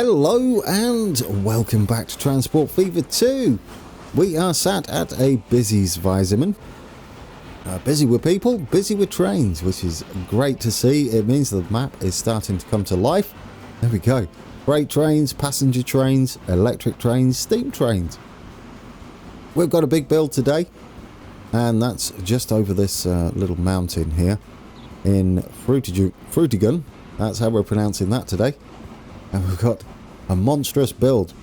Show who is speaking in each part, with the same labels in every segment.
Speaker 1: Hello and welcome back to Transport Fever 2. We are sat at a busy Zweisimmen. Busy with people, busy with trains, which is great to see. It means the map is starting to come to life. There we go. Freight trains, passenger trains, electric trains, steam trains. We've got a big build today, and that's just over this little mountain here in Frutigen. That's how we're pronouncing that today. And we've got a monstrous build.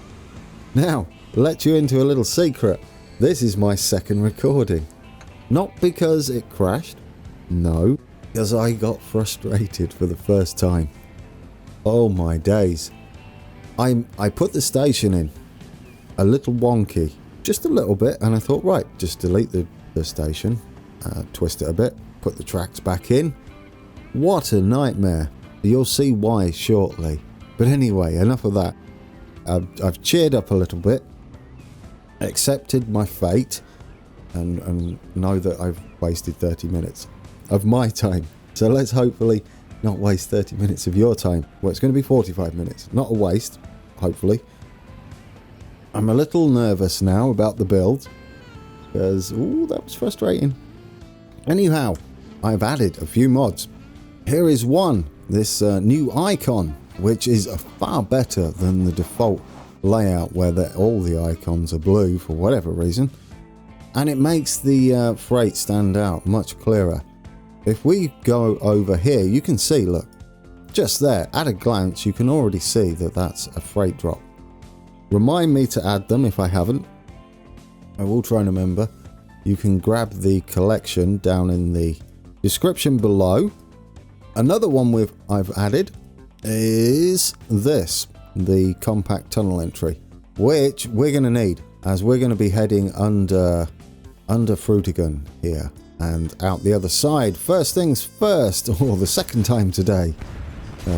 Speaker 1: Now, let you into a little secret. This is my second recording. Not because it crashed. No, because I got frustrated for the first time. Oh my days. I put the station in a little wonky. Just a little bit. And I thought, right, just delete the station. Twist it a bit. Put the tracks back in. What a nightmare. You'll see why shortly. But anyway, enough of that. I've cheered up a little bit, accepted my fate, and know that I've wasted 30 minutes of my time. So let's hopefully not waste 30 minutes of your time. Well, it's going to be 45 minutes. Not a waste, hopefully. I'm a little nervous now about the build, because, ooh, that was frustrating. Anyhow, I've added a few mods. Here is one, this new icon, which is far better than the default layout where all the icons are blue for whatever reason. And it makes the freight stand out much clearer. If we go over here, you can see, look, just there, at a glance, you can already see that that's a freight drop. Remind me to add them if I haven't. I will try and remember. You can grab the collection down in the description below. Another one I've added is this, the compact tunnel entry, which we're going to need as we're going to be heading under Frutigen here and out the other side. First things first, or the second time today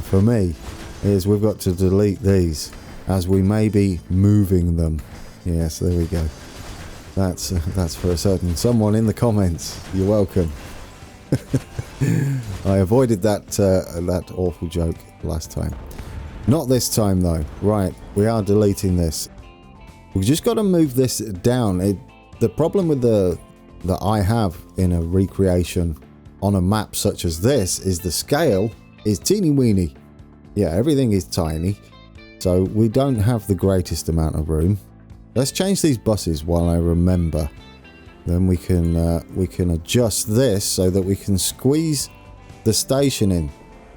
Speaker 1: for me, is we've got to delete these as we may be moving them. Yes, there we go. That's for a certain someone in the comments. You're welcome. I avoided that awful joke last time. Not this time though. Right, we are deleting this. We've just got to move this down. The problem with that I have in a recreation on a map such as this is the scale is teeny weeny. Yeah, everything is tiny, so we don't have the greatest amount of room. Let's change these buses while I remember. Then we can adjust this so that we can squeeze the station in.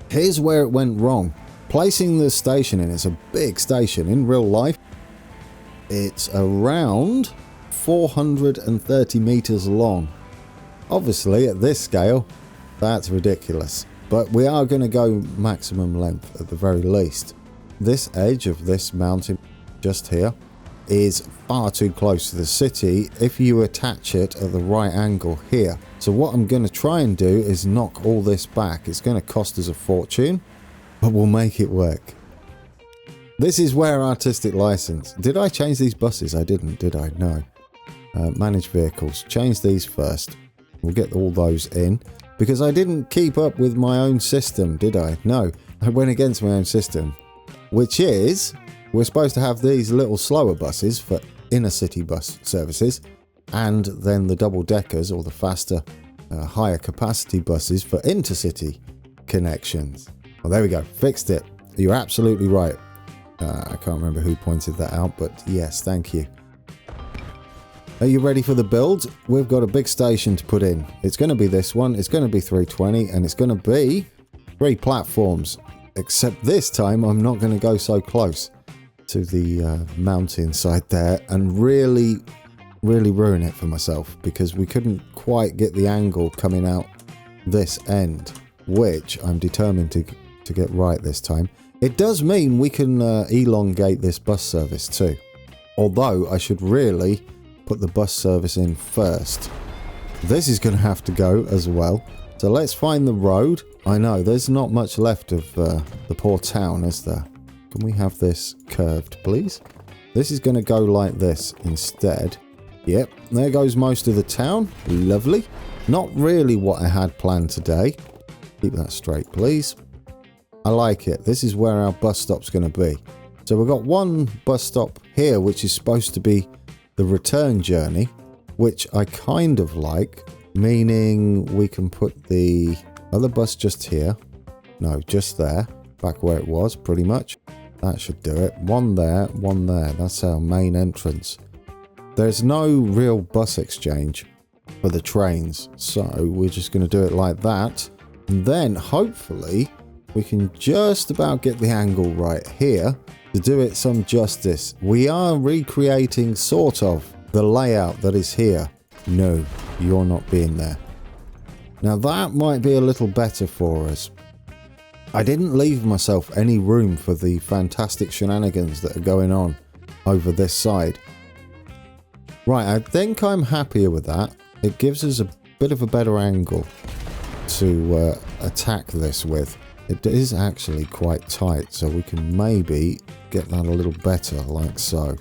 Speaker 1: Here's where it went wrong. Placing the station in, it's a big station. In real life, it's around 430 meters long. Obviously, at this scale, that's ridiculous. But we are going to go maximum length at the very least. This edge of this mountain just here is far too close to the city if you attach it at the right angle here. So what I'm going to try and do is knock all this back. It's going to cost us a fortune, but we'll make it work. This is where artistic license. Did I change these buses? I didn't, did I? No. Manage vehicles. Change these first. We'll get all those in because I didn't keep up with my own system, did I? No, I went against my own system, which is we're supposed to have these little slower buses for inner city bus services, and then the double deckers or the faster, higher capacity buses for intercity connections. Well, there we go. Fixed it. You're absolutely right. I can't remember who pointed that out, but yes, thank you. Are you ready for the build? We've got a big station to put in. It's going to be this one. It's going to be 320, and it's going to be 3 platforms. Except this time, I'm not going to go so close to the mountain side there and really ruin it for myself, because we couldn't quite get the angle coming out this end, which I'm determined to get right this time. It does mean we can elongate this bus service too, although I should really put the bus service in first. This is going to have to go as well, so let's find the road. I know there's not much left of the poor town, is there? Can we have this curved, please? This is going to go like this instead. Yep, there goes most of the town. Lovely. Not really what I had planned today. Keep that straight, please. I like it. This is where our bus stop's going to be. So we've got one bus stop here, which is supposed to be the return journey, which I kind of like, meaning we can put the other bus just here. No, just there, back where it was, pretty much. That should do it. One there, one there. That's our main entrance. There's no real bus exchange for the trains, so we're just going to do it like that. And then, hopefully, we can just about get the angle right here to do it some justice. We are recreating, sort of, the layout that is here. No, you're not being there. Now, that might be a little better for us. I didn't leave myself any room for the fantastic shenanigans that are going on over this side. Right, I think I'm happier with that. It gives us a bit of a better angle to attack this with. It is actually quite tight, so we can maybe get that a little better, like so.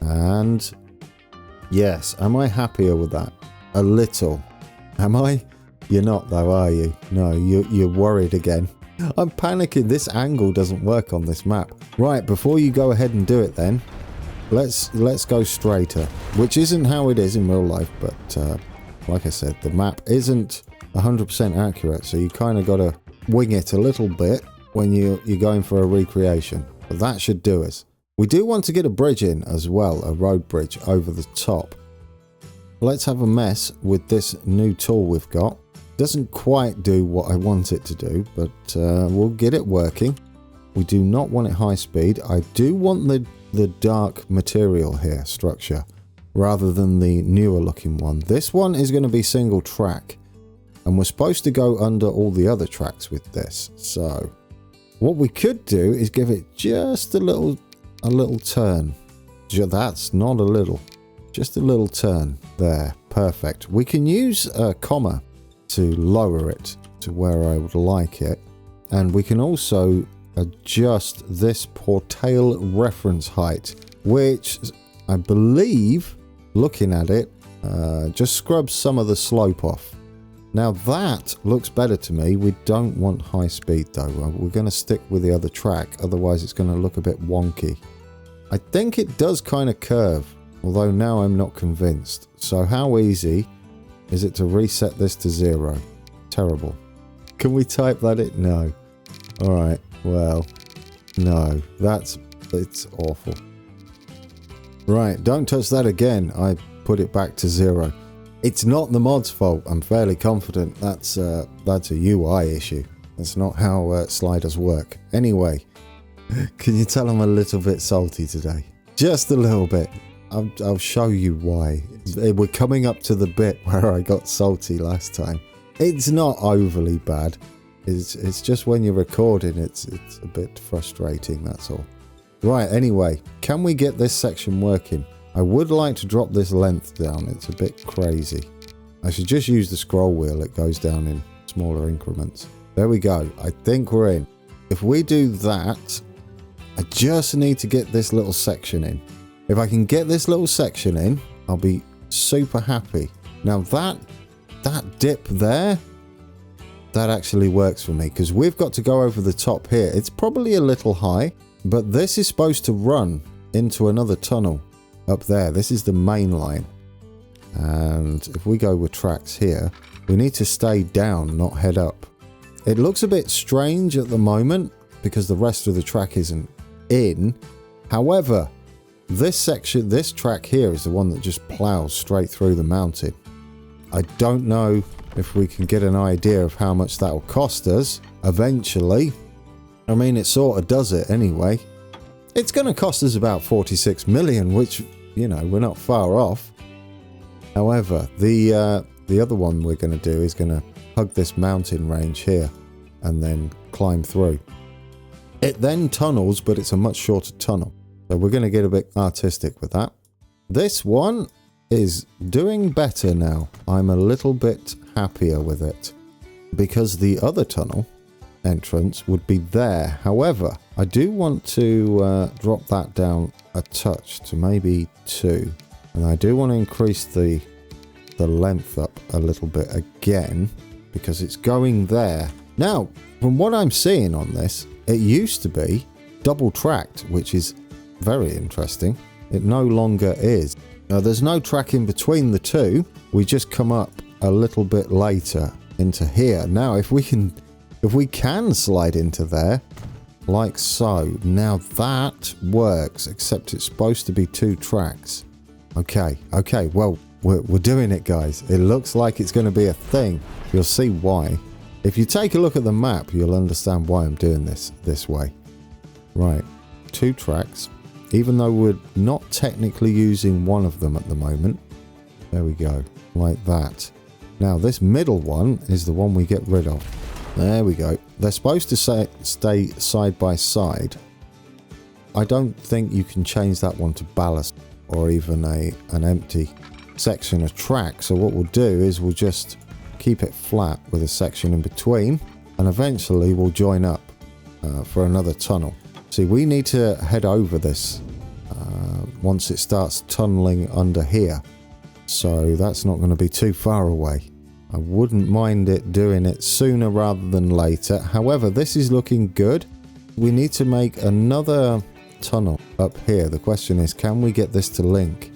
Speaker 1: And yes, am I happier with that? A little. Am I? You're not though, are you? No, you're worried again. I'm panicking. This angle doesn't work on this map. Right, before you go ahead and do it then, let's go straighter, which isn't how it is in real life, but like I said, the map isn't 100% accurate, so you kind of got to wing it a little bit when you're going for a recreation. But that should do us. We do want to get a bridge in as well, a road bridge over the top. Let's have a mess with this new tool we've got. Doesn't quite do what I want it to do, but we'll get it working. We do not want it high speed. I do want the dark material here, structure, rather than the newer looking one. This one is going to be single track, and we're supposed to go under all the other tracks with this. So what we could do is give it just a little turn. That's not a little, just a little turn there. Perfect. We can use a comma to lower it to where I would like it, and we can also adjust this portail reference height, which I believe, looking at it, just scrubs some of the slope off. Now that looks better to me. We don't want high speed though. We're going to stick with the other track, otherwise it's going to look a bit wonky. I think it does kind of curve, although now I'm not convinced. So how easy is it to reset this to 0? Terrible. Can we type that in? No. Alright, well, no. It's awful. Right, don't touch that again. I put it back to 0. It's not the mod's fault. I'm fairly confident that's a UI issue. That's not how sliders work. Anyway, can you tell I'm a little bit salty today? Just a little bit. I'll show you why. We're coming up to the bit where I got salty last time. It's not overly bad. It's just when you're recording, it's a bit frustrating, that's all. Right, anyway, can we get this section working? I would like to drop this length down. It's a bit crazy. I should just use the scroll wheel. It goes down in smaller increments. There we go. I think we're in. If we do that, I just need to get this little section in. If I can get this little section in, I'll be super happy. Now that dip there, that actually works for me, because we've got to go over the top here. It's probably a little high, but this is supposed to run into another tunnel up there. This is the main line. And if we go with tracks here, we need to stay down, not head up. It looks a bit strange at the moment because the rest of the track isn't in. However, this section, this track here is the one that just plows straight through the mountain. I don't know if we can get an idea of how much that will cost us eventually. I mean, it sort of does it anyway. It's going to cost us about 46 million, which, you know, we're not far off. However, the other one we're going to do is going to hug this mountain range here and then climb through. It then tunnels, but it's a much shorter tunnel. So we're going to get a bit artistic with that. This one is doing better now. I'm a little bit happier with it because the other tunnel entrance would be there. However, I do want to drop that down a touch to maybe 2. And I do want to increase the length up a little bit again because it's going there. Now, from what I'm seeing on this, it used to be double tracked, which is Very interesting. It no longer is. Now, there's no track in between the two. We just come up a little bit later into here. Now, if we can slide into there, like so. Now that works, except it's supposed to be 2 tracks. Okay, well, we're doing it, guys. It looks like it's going to be a thing. You'll see why. If you take a look at the map, you'll understand why I'm doing this way. Right, 2 tracks. Even though we're not technically using one of them at the moment. There we go, like that. Now, this middle one is the one we get rid of. There we go. They're supposed to stay side by side. I don't think you can change that one to ballast or even an empty section of track. So what we'll do is we'll just keep it flat with a section in between, and eventually we'll join up for another tunnel. See, we need to head over this once it starts tunneling under here. So that's not going to be too far away. I wouldn't mind it doing it sooner rather than later. However, this is looking good. We need to make another tunnel up here. The question is, can we get this to link,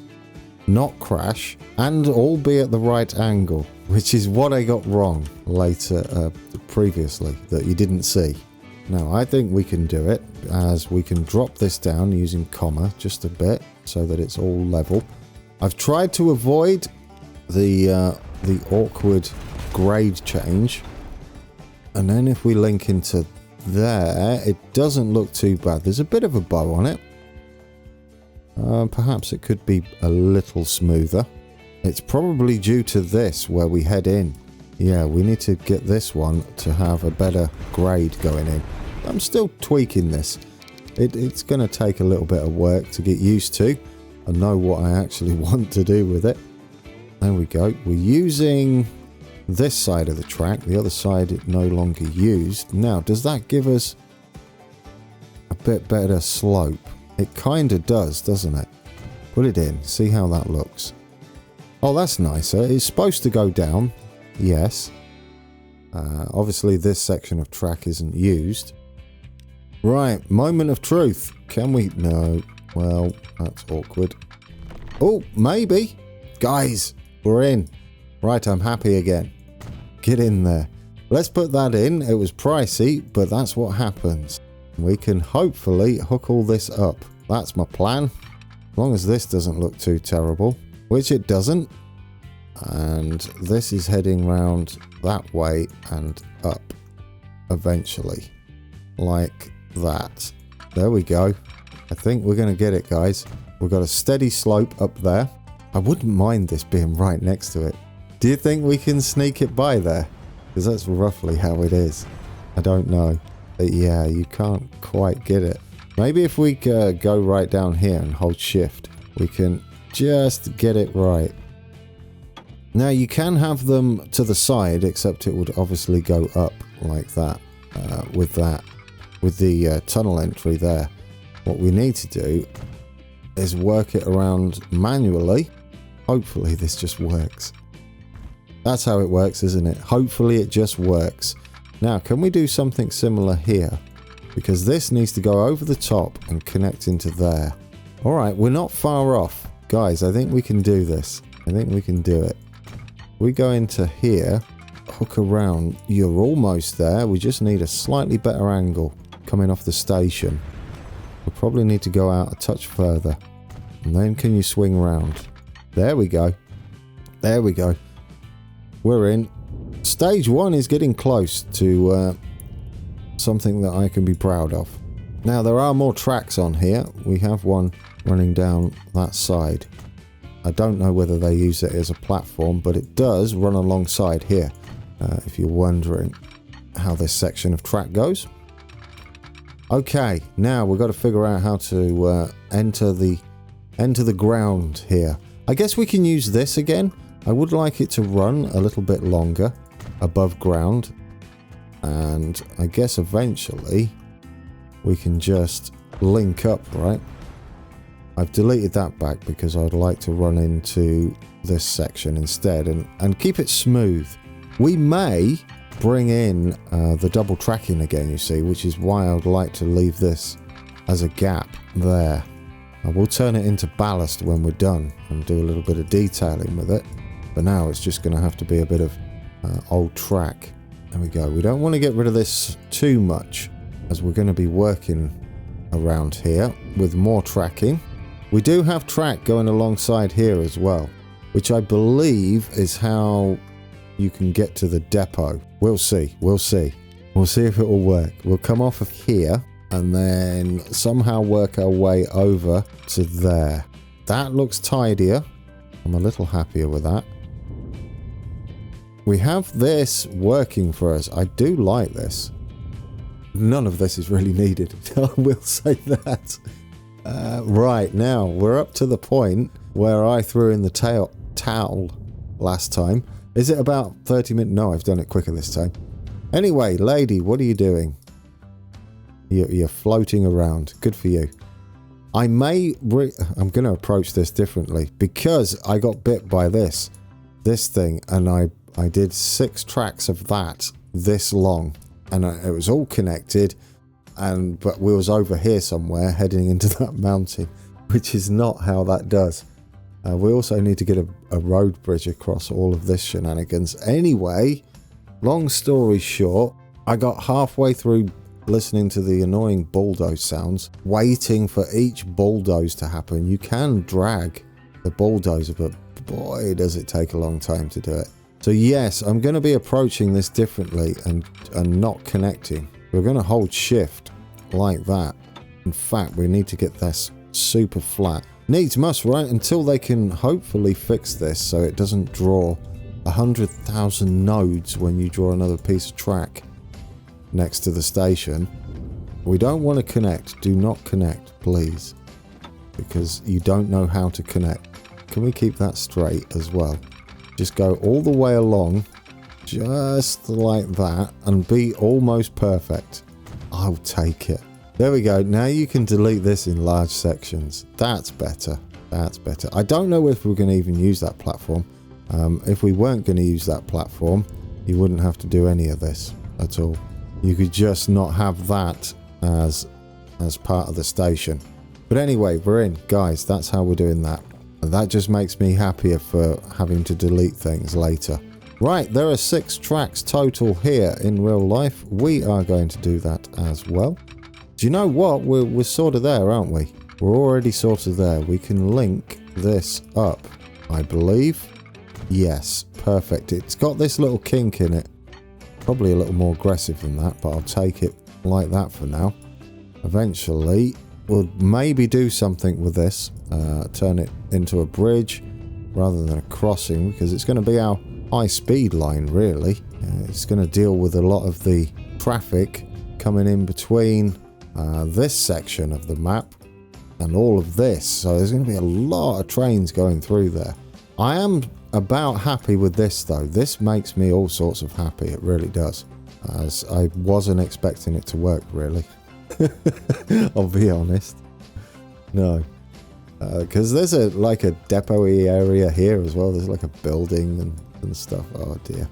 Speaker 1: not crash, and all be at the right angle, which is what I got wrong later previously that you didn't see. Now, I think we can do it, as we can drop this down using comma just a bit so that it's all level. I've tried to avoid the awkward grade change, and then if we link into there, it doesn't look too bad. There's a bit of a bow on it. Perhaps it could be a little smoother. It's probably due to this where we head in. Yeah, we need to get this one to have a better grade going in. I'm still tweaking this. It's going to take a little bit of work to get used to and know what I actually want to do with it. There we go. We're using this side of the track. The other side is no longer used. Now, does that give us a bit better slope? It kind of does, doesn't it? Put it in. See how that looks. Oh, that's nicer. It's supposed to go down. Yes. Obviously, this section of track isn't used. Right. Moment of truth. Can we? No. Well, that's awkward. Oh, maybe. Guys, we're in. Right, I'm happy again. Get in there. Let's put that in. It was pricey, but that's what happens. We can hopefully hook all this up. That's my plan. As long as this doesn't look too terrible, which it doesn't. And this is heading round that way and up eventually. Like that. There we go. I think we're going to get it, guys. We've got a steady slope up there. I wouldn't mind this being right next to it. Do you think we can sneak it by there? Because that's roughly how it is. I don't know. But yeah, you can't quite get it. Maybe if we go right down here and hold shift, we can just get it right. Now, you can have them to the side, except it would obviously go up like that, with the tunnel entry there. What we need to do is work it around manually. Hopefully this just works. That's how it works, isn't it? Hopefully it just works. Now, can we do something similar here? Because this needs to go over the top and connect into there. All right, we're not far off. Guys, I think we can do this. I think we can do it. We go into here, hook around. You're almost there. We just need a slightly better angle coming off the station. We'll probably need to go out a touch further. And then can you swing round? There we go. There we go. We're in. Stage 1 is getting close to something that I can be proud of. Now, there are more tracks on here. We have one running down that side. I don't know whether they use it as a platform, but it does run alongside here, if you're wondering how this section of track goes. Okay, now we've got to figure out how to enter the ground here. I guess we can use this again. I would like it to run a little bit longer above ground, and I guess eventually we can just link up, right? I've deleted that back because I'd like to run into this section instead and keep it smooth. We may bring in the double tracking again, you see, which is why I would like to leave this as a gap there. I will turn it into ballast when we're done and do a little bit of detailing with it. For now, it's just going to have to be a bit of old track. There we go. We don't want to get rid of this too much, as we're going to be working around here with more tracking. We do have track going alongside here as well, which I believe is how you can get to the depot. We'll see. We'll see. We'll see if it will work. We'll come off of here and then somehow work our way over to there. That looks tidier. I'm a little happier with that. We have this working for us. I do like this. None of this is really needed. I will say that. Right, now we're up to the point where I threw in the towel last time. Is it about 30 minutes? No, I've done it quicker this time. Anyway, lady, what are you doing? You're floating around. Good for you. I'm going to approach this differently because I got bit by this thing, and I did 6 tracks of that this long, and it was all connected, but we was over here somewhere heading into that mountain, which is not how that does. We also need to get a road bridge across all of this shenanigans. Anyway, long story short, I got halfway through listening to the annoying bulldoze sounds, waiting for each bulldoze to happen. You can drag the bulldozer, but boy, does it take a long time to do it. So yes, I'm going to be approaching this differently and not connecting. We're going to hold shift like that. In fact, we need to get this super flat. Needs must, right? Until they can hopefully fix this so it doesn't draw 100,000 nodes when you draw another piece of track next to the station. We don't want to connect. Do not connect, please, because you don't know how to connect. Can we keep that straight as well? Just go all the way along, just like that, and be almost perfect. I'll take it. There we go. Now you can delete this in large sections. That's better. That's better. I don't know if we're going to even use that platform. If we weren't going to use that platform, you wouldn't have to do any of this at all. You could just not have that as part of the station. But anyway, we're in. Guys, that's how we're doing that. And that just makes me happier for having to delete things later. Right, there are 6 tracks total here in real life. We are going to do that as well. Do you know what? We're sort of there, aren't we? We're already sort of there. We can link this up, I believe. Yes, perfect. It's got this little kink in it. Probably a little more aggressive than that, but I'll take it like that for now. Eventually, we'll maybe do something with this. Turn it into a bridge rather than a crossing, because it's going to be our high-speed line, really. It's going to deal with a lot of the traffic coming in between this section of the map and all of this. So there's going to be a lot of trains going through there. I am about happy with this, though. This makes me all sorts of happy. It really does. As I wasn't expecting it to work, really. I'll be honest. No. Because there's like a depot-y area here as well. There's like a building and stuff. Oh, dear.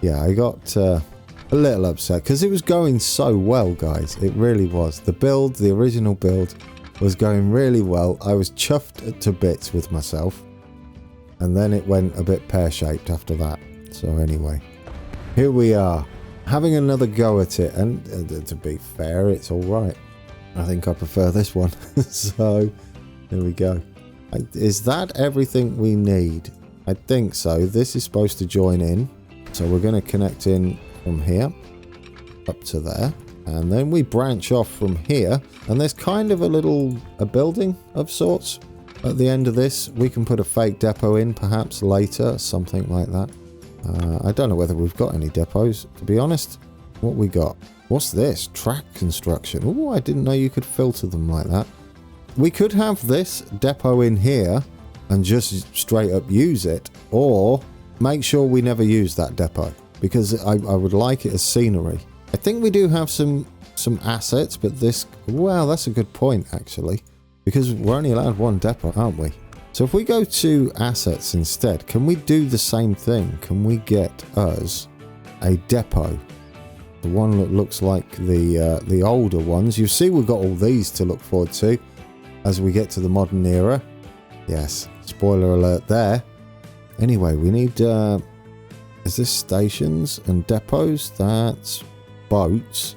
Speaker 1: Yeah, I got a little upset because it was going so well, guys. It really was. The original build was going really well. I was chuffed to bits with myself. And then it went a bit pear-shaped after that. So anyway, here we are, having another go at it. And to be fair, it's all right. I think I prefer this one. So here we go. Is that everything we need? I think so. This is supposed to join in. So we're going to connect in from here up to there. And then we branch off from here. And there's kind of a building of sorts. At the end of this, we can put a fake depot in, perhaps later, something like that. I don't know whether we've got any depots, to be honest. What we got? What's this? Track construction. Oh, I didn't know you could filter them like that. We could have this depot in here and just straight up use it, or make sure we never use that depot, because I would like it as scenery. I think we do have some assets, but this... Well, that's a good point, actually. Because we're only allowed 1 depot, aren't we? So if we go to assets instead, can we do the same thing? Can we get us a depot? The one that looks like the older ones. You see we've got all these to look forward to. as we get to the modern era. Yes, spoiler alert there. Anyway, we need, is this stations and depots? That's boats.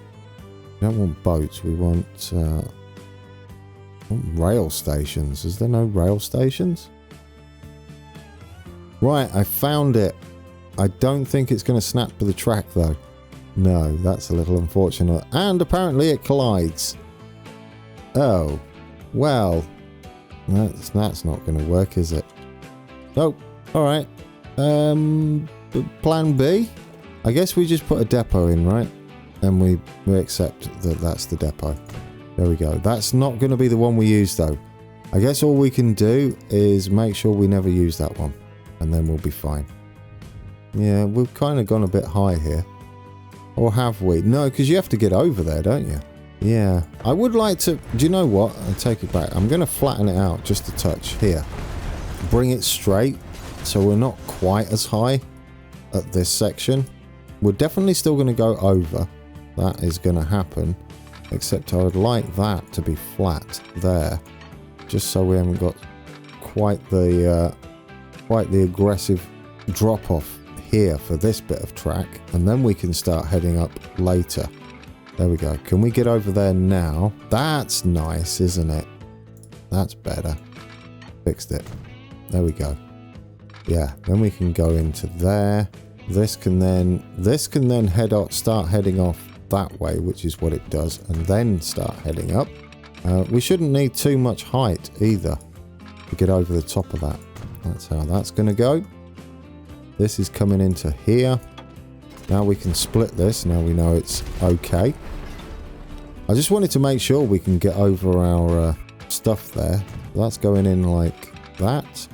Speaker 1: We don't want boats, we want rail stations. Is there no rail stations? Right, I found it. I don't think it's going to snap to the track though. No, that's a little unfortunate. And apparently it collides. Oh, well, that's not going to work, is it? Nope. All right. Plan B? I guess we just put a depot in, right? And we accept that that's the depot. There we go. That's not going to be the one we use though. I guess all we can do is make sure we never use that one. And then we'll be fine. Yeah, we've kind of gone a bit high here. Or have we? No, because you have to get over there, don't you? Yeah. I would like to... Do you know what? I'll take it back. I'm going to flatten it out just a touch here. Bring it straight so we're not quite as high at this section. We're definitely still going to go over. That is going to happen. Except I would like that to be flat there. Just so we haven't got quite the aggressive drop-off here for this bit of track, and then we can start heading up later. There we go. Can we get over there now? That's nice, isn't it? That's better. Fixed it. There we go. Yeah, then we can go into there. This can then start heading off that way, which is what it does, and then start heading up. We shouldn't need too much height either to get over the top of that. That's how that's going to go. This is coming into here. Now we can split this. Now we know it's okay. I just wanted to make sure we can get over our stuff there. That's going in like that.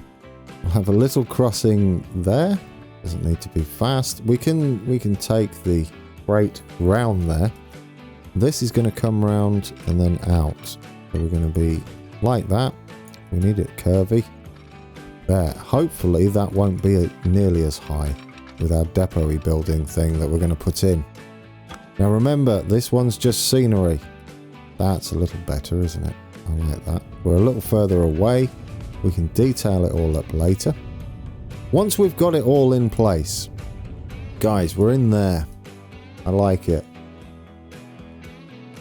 Speaker 1: We'll have a little crossing there. Doesn't need to be fast. We can take the freight round there. This is going to come round and then out. So we're going to be like that. We need it curvy. There. Hopefully that won't be nearly as high with our depot building thing that we're going to put in. Now remember, this one's just scenery. That's a little better, isn't it? I like that. We're a little further away. We can detail it all up later. Once we've got it all in place, guys, we're in there. I like it.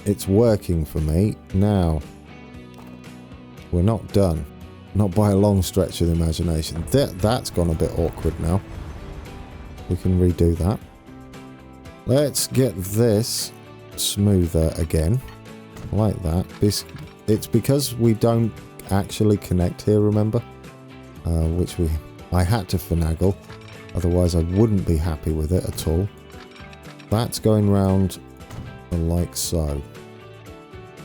Speaker 1: It's working for me. Now, we're not done. Not by a long stretch of the imagination. That's gone a bit awkward now. We can redo that. Let's get this smoother again. Like that. It's because we don't actually connect here, remember? I had to finagle. Otherwise I wouldn't be happy with it at all. That's going round like so.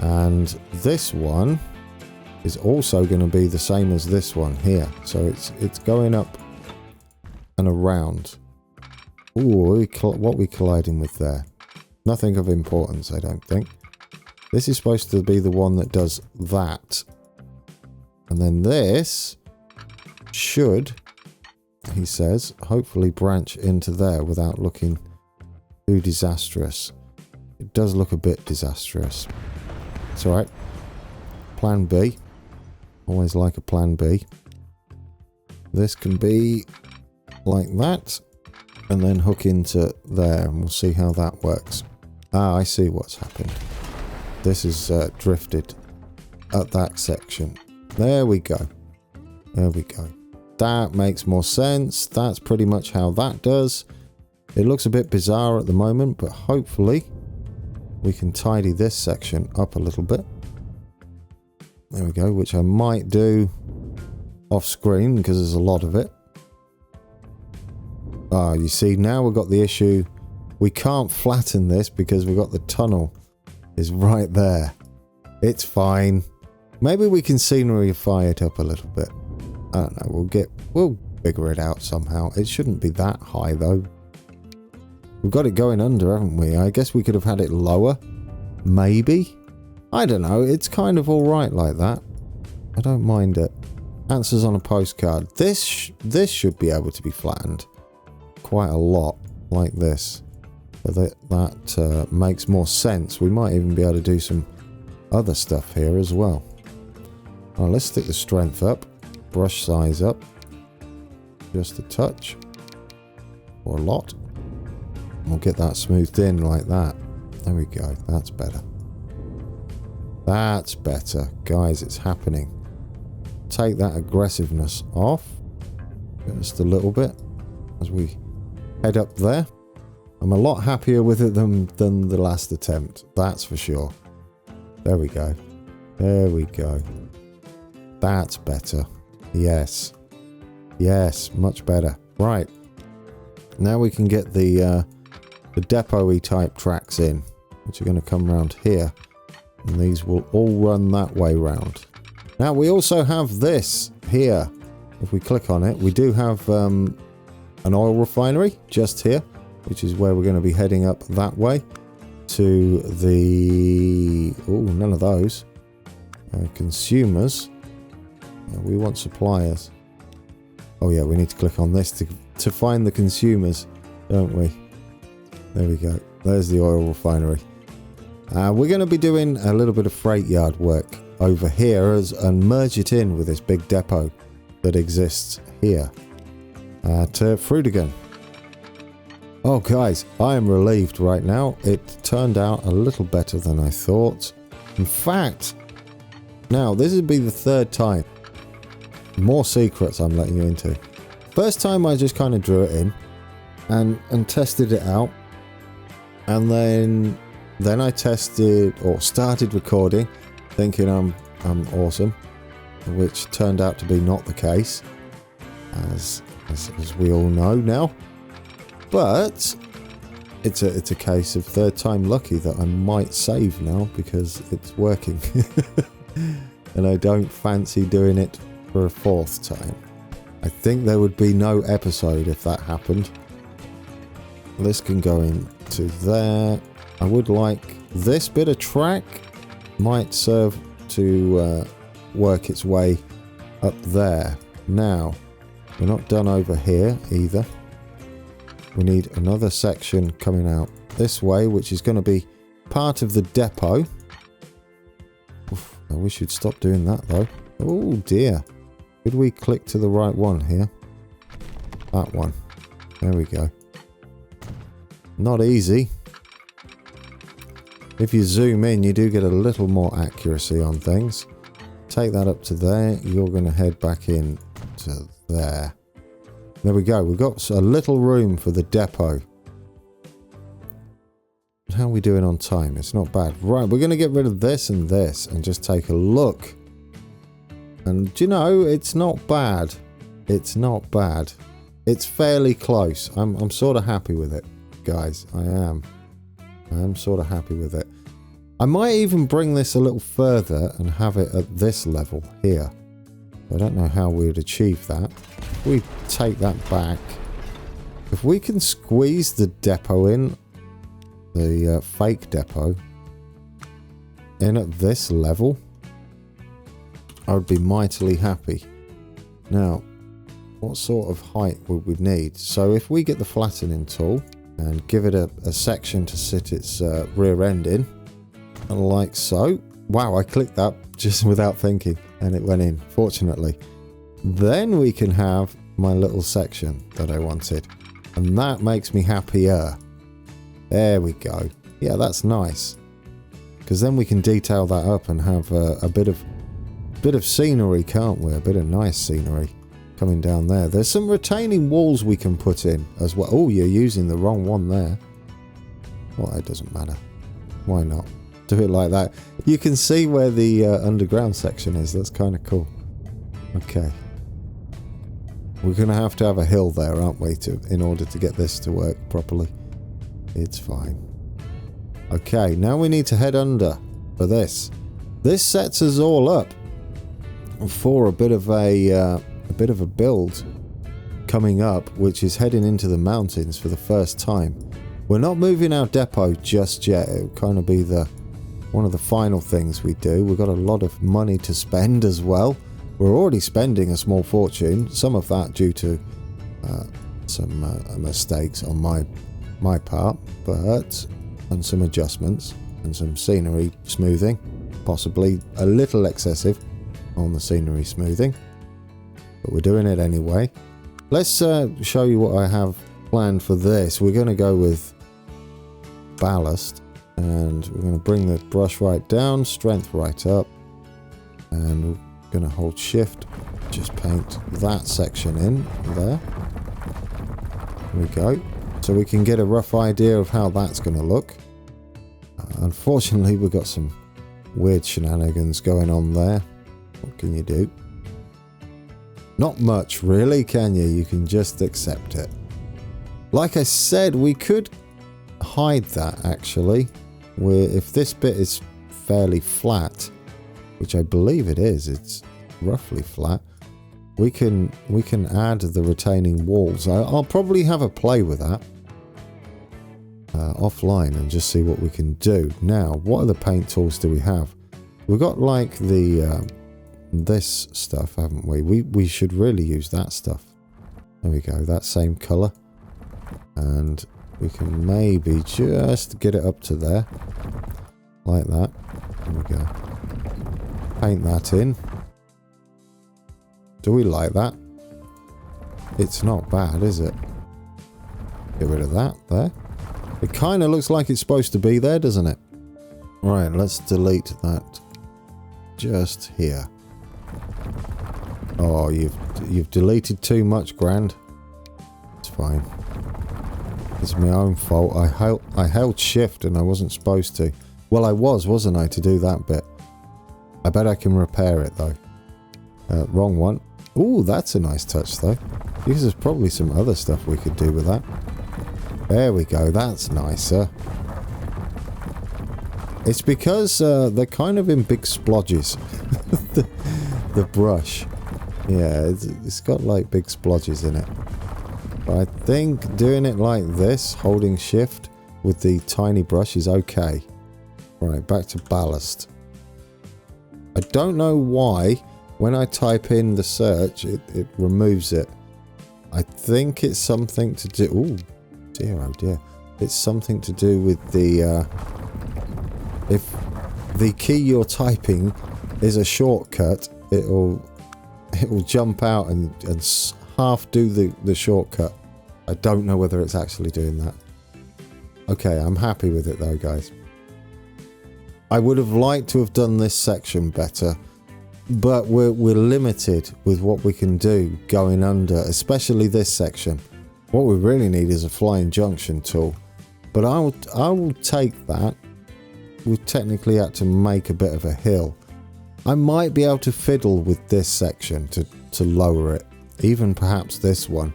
Speaker 1: And this one is also going to be the same as this one here. So it's going up and around. Ooh, what are we colliding with there? Nothing of importance, I don't think. This is supposed to be the one that does that. And then this should, he says, hopefully branch into there without looking too disastrous. It does look a bit disastrous. It's alright. Plan B. Always like a plan B. This can be like that. And then hook into there. And we'll see how that works. Ah, I see what's happened. This is drifted at that section. There we go. There we go. That makes more sense. That's pretty much how that does. It looks a bit bizarre at the moment, but hopefully we can tidy this section up a little bit. There we go, which I might do off screen because there's a lot of it. Ah, you see, now we've got the issue. We can't flatten this because we've got the tunnel is right there. It's fine. Maybe we can sceneryify it up a little bit. I don't know, we'll figure it out somehow. It shouldn't be that high though. We've got it going under, haven't we? I guess we could have had it lower. Maybe? I don't know, it's kind of alright like that. I don't mind it. Answers on a postcard. This should be able to be flattened quite a lot, like this. So that makes more sense. We might even be able to do some other stuff here as well. Oh, let's stick the strength up. Brush size up. Just a touch. Or a lot. We'll get that smoothed in like that. There we go. That's better. That's better. Guys, it's happening. Take that aggressiveness off. Just a little bit. As we head up there. I'm a lot happier with it than the last attempt. That's for sure. There we go. There we go. That's better. Yes. Yes, much better. Right. Now we can get the depot-y type tracks in, which are going to come around here. And these will all run that way round. Now we also have this here. If we click on it, we do have an oil refinery just here, which is where we're going to be heading up that way to the... Oh, none of those. Consumers. We want suppliers. Oh yeah, we need to click on this to find the consumers, don't we? There we go. There's the oil refinery. We're going to be doing a little bit of freight yard work over here and merge it in with this big depot that exists here at Frutigen. Oh guys, I am relieved right now. It turned out a little better than I thought. In fact, now this would be the third time. More secrets I'm letting you into. First time I just kind of drew it in and tested it out. And then I tested or started recording thinking I'm awesome, which turned out to be not the case, as we all know now. But it's a case of third time lucky that I might save now because it's working. And I don't fancy doing it for a fourth time. I think there would be no episode if that happened. This can go into there. I would like this bit of track might serve to work its way up there. Now, we're not done over here either. We need another section coming out this way, which is going to be part of the depot. Oof, I wish you'd stop doing that though. Oh dear. Could we click to the right one here? That one. There we go. Not easy. If you zoom in, you do get a little more accuracy on things. Take that up to there. You're going to head back in to there. There we go. We've got a little room for the depot. How are we doing on time? It's not bad. Right, we're going to get rid of this and just take a look. And you know, it's not bad. It's not bad. It's fairly close. I'm sort of happy with it, guys. I am sort of happy with it. I might even bring this a little further and have it at this level here. I don't know how we would achieve that. If we take that back, if we can squeeze the depot in, the fake depot, in at this level, I would be mightily happy. Now, what sort of height would we need? So if we get the flattening tool and give it a section to sit its rear end in, like so. Wow, I clicked that just without thinking and it went in, fortunately. Then we can have my little section that I wanted. And that makes me happier. There we go. Yeah, that's nice. Because then we can detail that up and have a bit of scenery, can't we? A bit of nice scenery coming down there. There's some retaining walls we can put in as well. Oh, you're using the wrong one there. Well, it doesn't matter. Why not? Do it like that. You can see where the underground section is. That's kind of cool. Okay. We're going to have a hill there, aren't we, in order to get this to work properly. It's fine. Okay, now we need to head under for this. This sets us all up for a bit of a build coming up, which is heading into the mountains for the first time. We're not moving our depot just yet. It'll kind of be one of the final things we do. We've got a lot of money to spend as well. We're already spending a small fortune, some of that due to some mistakes on my part, and some adjustments and some scenery smoothing, possibly a little excessive. on the scenery smoothing, but we're doing it anyway. Let's show you what I have planned for this. We're going to go with ballast, and we're going to bring the brush right down, strength right up, and we're going to hold shift, just paint that section in there. There we go. So we can get a rough idea of how that's going to look. Unfortunately, we've got some weird shenanigans going on there. What can you do? Not much, really, can you? You can just accept it. Like I said, we could hide that, actually. If this bit is fairly flat, which I believe it is, it's roughly flat, we can add the retaining walls. I'll probably have a play with that offline and just see what we can do. Now, what other paint tools do we have? We've got like the this stuff, haven't we? We should really use that stuff. There we go, that same colour. And we can maybe just get it up to there. Like that. There we go. Paint that in. Do we like that? It's not bad, is it? Get rid of that there. It kind of looks like it's supposed to be there, doesn't it? Right, let's delete that just here. Oh, you've deleted too much, Grand. It's fine. It's my own fault. I held shift and I wasn't supposed to. Well, I wasn't I, to do that bit. I bet I can repair it though. Wrong one. Ooh, that's a nice touch though. Because there's probably some other stuff we could do with that. There we go. That's nicer. It's because they're kind of in big splodges. the brush. Yeah, it's got like big splodges in it. But I think doing it like this, holding shift with the tiny brush is okay. Right, back to ballast. I don't know why when I type in the search, it removes it. I think it's something to do... Ooh, dear, oh dear. It's something to do with the... if the key you're typing is a shortcut, it'll jump out and half do the shortcut. I don't know whether it's actually doing that. Okay, I'm happy with it though, guys. I would have liked to have done this section better, but we're limited with what we can do going under, especially this section. What we really need is a flying junction tool, but I will take that. We technically had to make a bit of a hill. I might be able to fiddle with this section to lower it, even perhaps this one.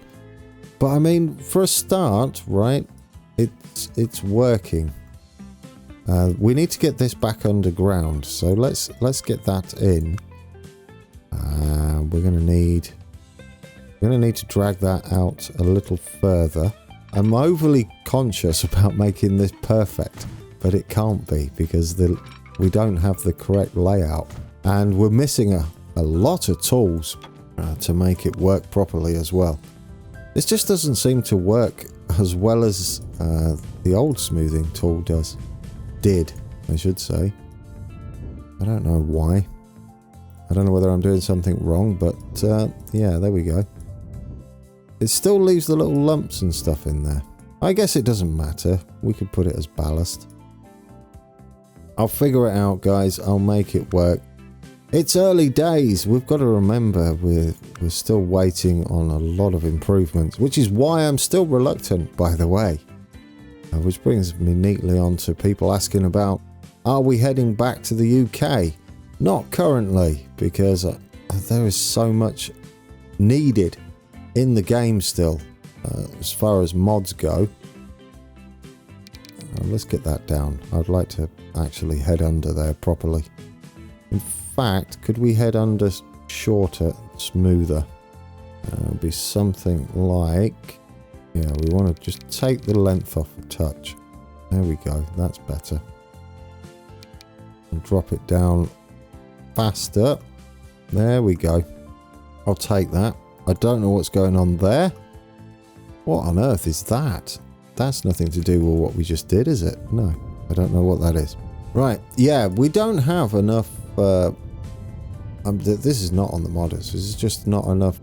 Speaker 1: But I mean, for a start, right, it's working. We need to get this back underground, so let's get that in. We're gonna need to drag that out a little further. I'm overly conscious about making this perfect, but it can't be because we don't have the correct layout, and we're missing a lot of tools to make it work properly as well. This just doesn't seem to work as well as the old smoothing tool did, I should say. I don't know why. I don't know whether I'm doing something wrong, but yeah, there we go. It still leaves the little lumps and stuff in there. I guess it doesn't matter. We could put it as ballast. I'll figure it out, guys. I'll make it work. It's early days. We've got to remember we're still waiting on a lot of improvements, which is why I'm still reluctant, by the way. Which brings me neatly on to people asking about, are we heading back to the UK? Not currently, because there is so much needed in the game still, as far as mods go. Let's get that down. I'd like to actually head under there properly. In fact, could we head under shorter, smoother? It'd be something like... Yeah, we want to just take the length off a touch. There we go, that's better. And drop it down faster. There we go. I'll take that. I don't know what's going on there. What on earth is that? That's nothing to do with what we just did, is it? No, I don't know what that is. Right, yeah, we don't have enough This is not on the modders. There's just not enough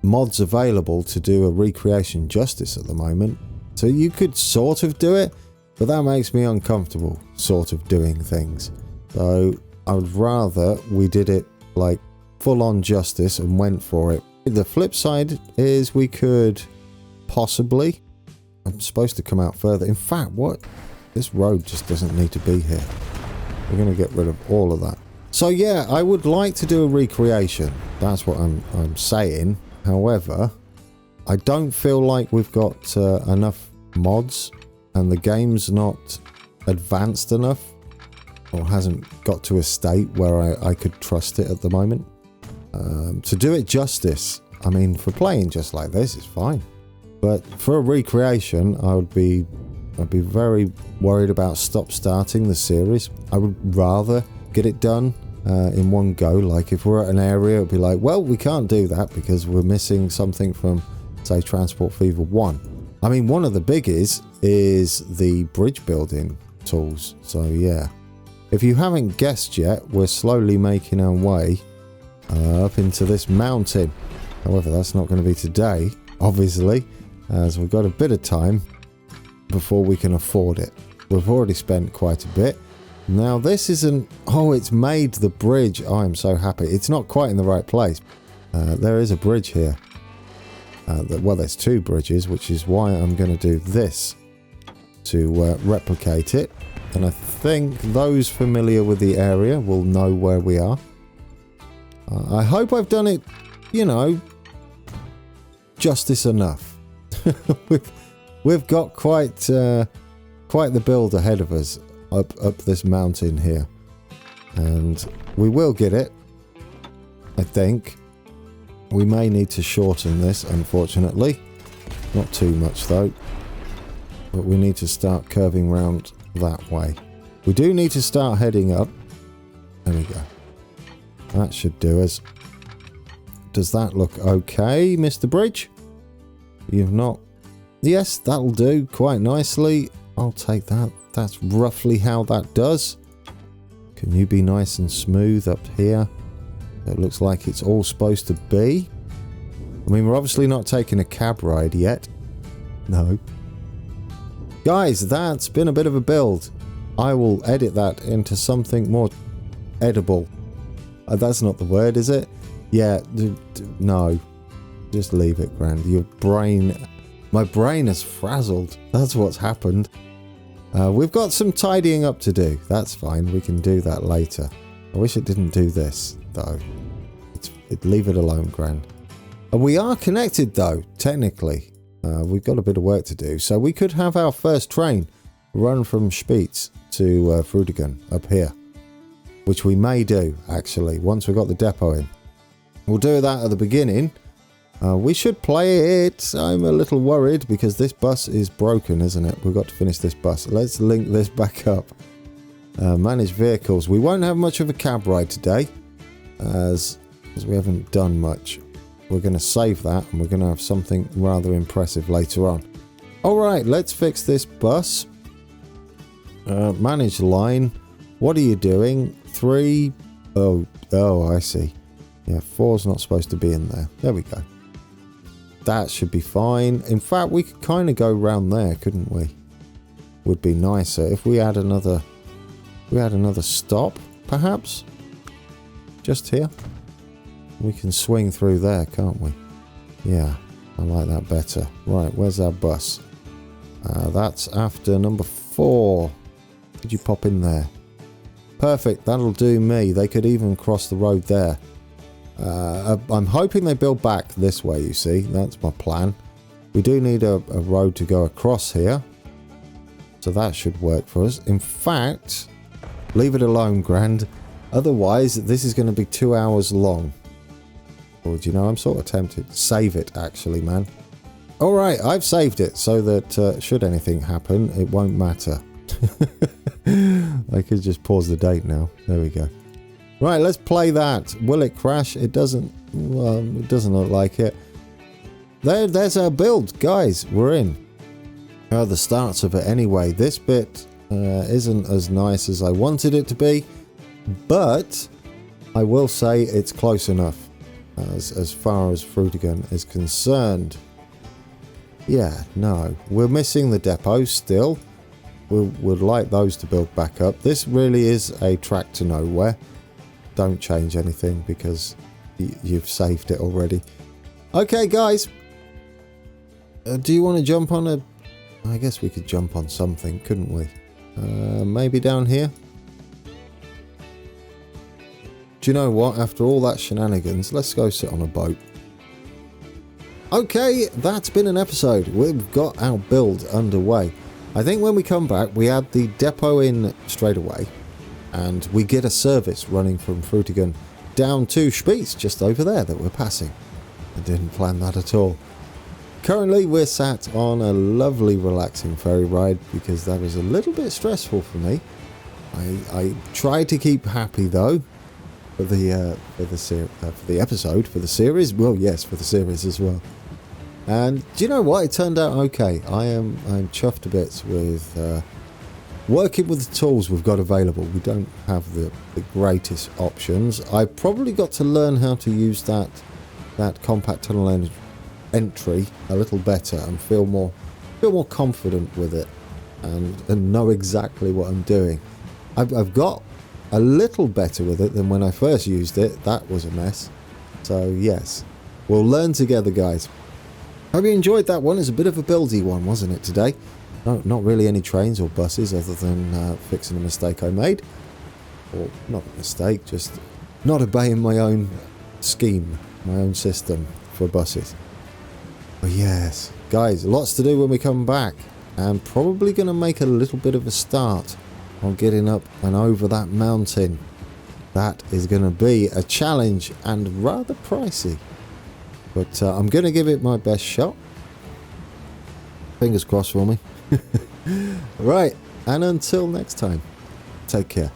Speaker 1: mods available to do a recreation justice at the moment. So you could sort of do it, but that makes me uncomfortable, sort of doing things. So I would rather we did it like full on justice and went for it. The flip side is we could possibly, I'm supposed to come out further. In fact, this road just doesn't need to be here. We're going to get rid of all of that. So yeah, I would like to do a recreation. That's what I'm saying. However, I don't feel like we've got enough mods, and the game's not advanced enough, or hasn't got to a state where I could trust it at the moment. To do it justice, I mean, for playing just like this, it's fine. But for a recreation, I'd be very worried about starting the series. I would rather get it done in one go. Like if we're at an area, it'd be like, well, we can't do that because we're missing something from, say, Transport Fever 1. I mean, one of the biggies is the bridge building tools. So yeah, if you haven't guessed yet, we're slowly making our way up into this mountain. However, that's not going to be today, obviously, as we've got a bit of time before we can afford it. We've already spent quite a bit. Now this isn't... Oh, it's made the bridge. Oh, I'm so happy. It's not quite in the right place. There is a bridge here. Well, there's two bridges, which is why I'm going to do this to replicate it. And I think those familiar with the area will know where we are. I hope I've done it, you know, justice enough. We've got quite the build ahead of us up this mountain here, and we will get it. I think we may need to shorten this, unfortunately, not too much though, but we need to start curving round that way. We do need to start heading up. There we go. That should do us. Does that look okay, Mr. Bridge? You've not... Yes, that'll do quite nicely. I'll take that. That's roughly how that does. Can you be nice and smooth up here? It looks like it's all supposed to be. I mean, we're obviously not taking a cab ride yet. No. Guys, that's been a bit of a build. I will edit that into something more edible. That's not the word, is it? Yeah, no. Just leave it, Grand. Your brain... My brain is frazzled. That's what's happened. We've got some tidying up to do. That's fine. We can do that later. I wish it didn't do this, though. Leave it alone, Grand. And we are connected, though, technically. We've got a bit of work to do. So we could have our first train run from Spitz to Frutigen up here. Which we may do, actually, once we've got the depot in. We'll do that at the beginning. We should play it. I'm a little worried because this bus is broken, isn't it? We've got to finish this bus. Let's link this back up. Manage vehicles. We won't have much of a cab ride today, as we haven't done much. We're going to save that, and we're going to have something rather impressive later on. Alright, let's fix this bus. Manage line. What are you doing? 3. Oh, I see. Yeah, 4's not supposed to be in there. There we go. That should be fine. In fact, we could kind of go round there, couldn't we? Would be nicer if we had another... We had another stop, perhaps? Just here? We can swing through there, can't we? Yeah, I like that better. Right, where's our bus? That's after number 4. Could you pop in there? Perfect, that'll do me. They could even cross the road there. I'm hoping they build back this way, you see. That's my plan. We do need a road to go across here. So that should work for us. In fact, leave it alone, Grand. Otherwise, this is going to be 2 hours long. Or, do you know, I'm sort of tempted. Save it, actually, man. Alright, I've saved it so that should anything happen, it won't matter. I could just pause the date now. There we go. Right, let's play that. Will it crash? It doesn't. Well, it doesn't look like it. There's our build, guys. We're in. The starts of it anyway. This bit isn't as nice as I wanted it to be, but I will say it's close enough as far as Frutigen is concerned. Yeah, no, we're missing the depots still. We would like those to build back up. This really is a track to nowhere. Don't change anything because you've saved it already. Okay, guys. Do you want to jump on a... I guess we could jump on something, couldn't we? Maybe down here? Do you know what? After all that shenanigans, let's go sit on a boat. Okay, that's been an episode. We've got our build underway. I think when we come back, we add the depot in straight away. And we get a service running from Frutigen down to Spitz, just over there that we're passing. I didn't plan that at all. Currently, we're sat on a lovely, relaxing ferry ride because that was a little bit stressful for me. I tried to keep happy though for the episode, for the series. Well, yes, for the series as well. And do you know what? It turned out okay. I'm chuffed to bits with working with the tools we've got available. We don't have the greatest options. I probably got to learn how to use that compact tunnel entry a little better and feel more confident with it and know exactly what I'm doing. I've got a little better with it than when I first used it. That was a mess. So yes, we'll learn together, guys. Hope you enjoyed that one. It's a bit of a buildy one, wasn't it, today? No, not really any trains or buses other than fixing a mistake I made. Or not a mistake, just not obeying my own scheme, my own system for buses. But yes, guys, lots to do when we come back. And probably going to make a little bit of a start on getting up and over that mountain. That is going to be a challenge and rather pricey. But I'm going to give it my best shot. Fingers crossed for me. Right, and until next time, take care.